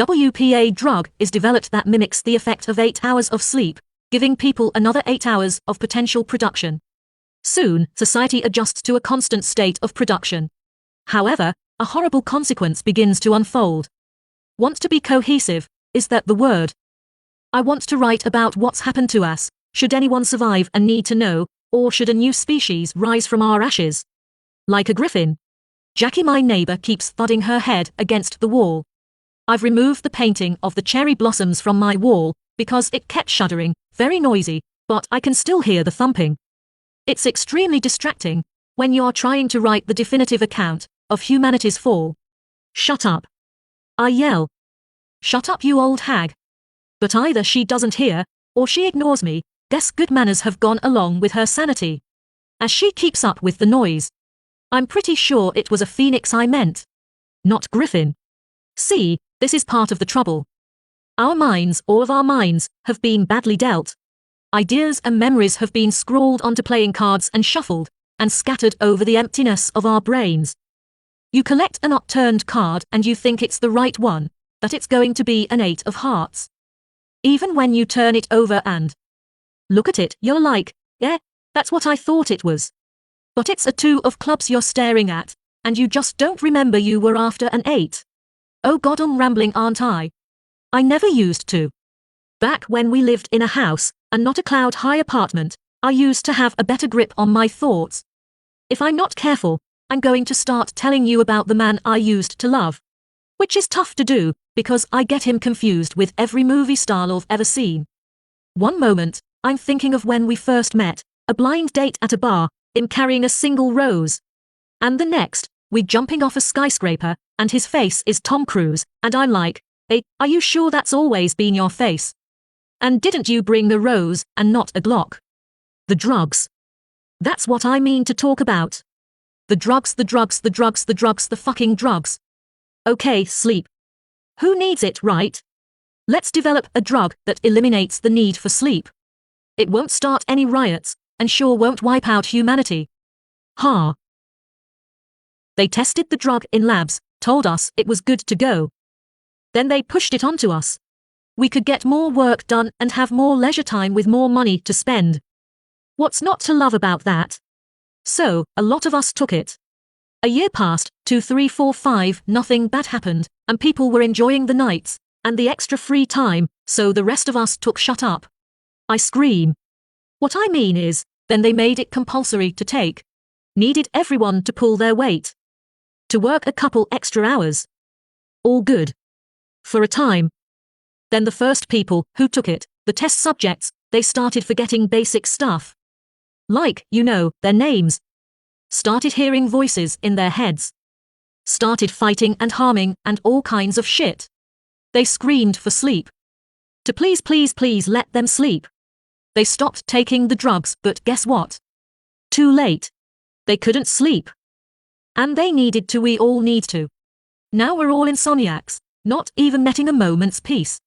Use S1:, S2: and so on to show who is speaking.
S1: WPA drug is developed that mimics the effect of 8 hours of sleep, giving people another 8 hours of potential production. Soon, society adjusts to a constant state of production. However, a horrible consequence begins to unfold. Want to be cohesive, is that the word? I want to write about what's happened to us, should anyone survive and need to know, or should a new species rise from our ashes? Like a griffin. Jackie, my neighbor, keeps thudding her head against the wall. I've removed the painting of the cherry blossoms from my wall, because it kept shuddering, very noisy, but I can still hear the thumping. It's extremely distracting, when you are trying to write the definitive account of humanity's fall. Shut up. I yell. Shut up, you old hag. But either she doesn't hear, or she ignores me. Guess good manners have gone along with her sanity. As she keeps up with the noise. I'm pretty sure it was a phoenix I meant. Not griffin. See, this is part of the trouble. Our minds, all of our minds, have been badly dealt. Ideas and memories have been scrawled onto playing cards and shuffled, and scattered over the emptiness of our brains. You collect an upturned card and you think it's the right one, that it's going to be an 8 of hearts. Even when you turn it over and look at it, you're like, yeah, that's what I thought it was. But it's a 2 of clubs you're staring at, and you just don't remember you were after an 8. Oh God, I'm rambling, aren't I? I never used to. Back when we lived in a house, and not a cloud-high apartment, I used to have a better grip on my thoughts. If I'm not careful, I'm going to start telling you about the man I used to love. Which is tough to do, because I get him confused with every movie star I've ever seen. One moment, I'm thinking of when we first met, a blind date at a bar, him carrying a single rose. And the next, we jumping off a skyscraper, and his face is Tom Cruise, and I'm like, hey, are you sure that's always been your face? And didn't you bring the rose, and not a Glock? The drugs. That's what I mean to talk about. The drugs, the drugs, the drugs, the drugs, the fucking drugs. Okay, sleep. Who needs it, right? Let's develop a drug that eliminates the need for sleep. It won't start any riots, and sure won't wipe out humanity. Ha. They tested the drug in labs, told us it was good to go. Then they pushed it onto us. We could get more work done and have more leisure time with more money to spend. What's not to love about that? So, a lot of us took it. A year passed, 2, 3, 4, 5, nothing bad happened, and people were enjoying the nights, and the extra free time, so the rest of us took shut up. I scream. What I mean is, then they made it compulsory to take. Needed everyone to pull their weight. To work a couple extra hours. All good. For a time. Then the first people who took it, the test subjects, they started forgetting basic stuff. Like, you know, their names. Started hearing voices in their heads. Started fighting and harming and all kinds of shit. They screamed for sleep. To please, please, please let them sleep. They stopped taking the drugs, but guess what? Too late. They couldn't sleep. And they needed to, we all need to. Now we're all insomniacs, not even getting a moment's peace.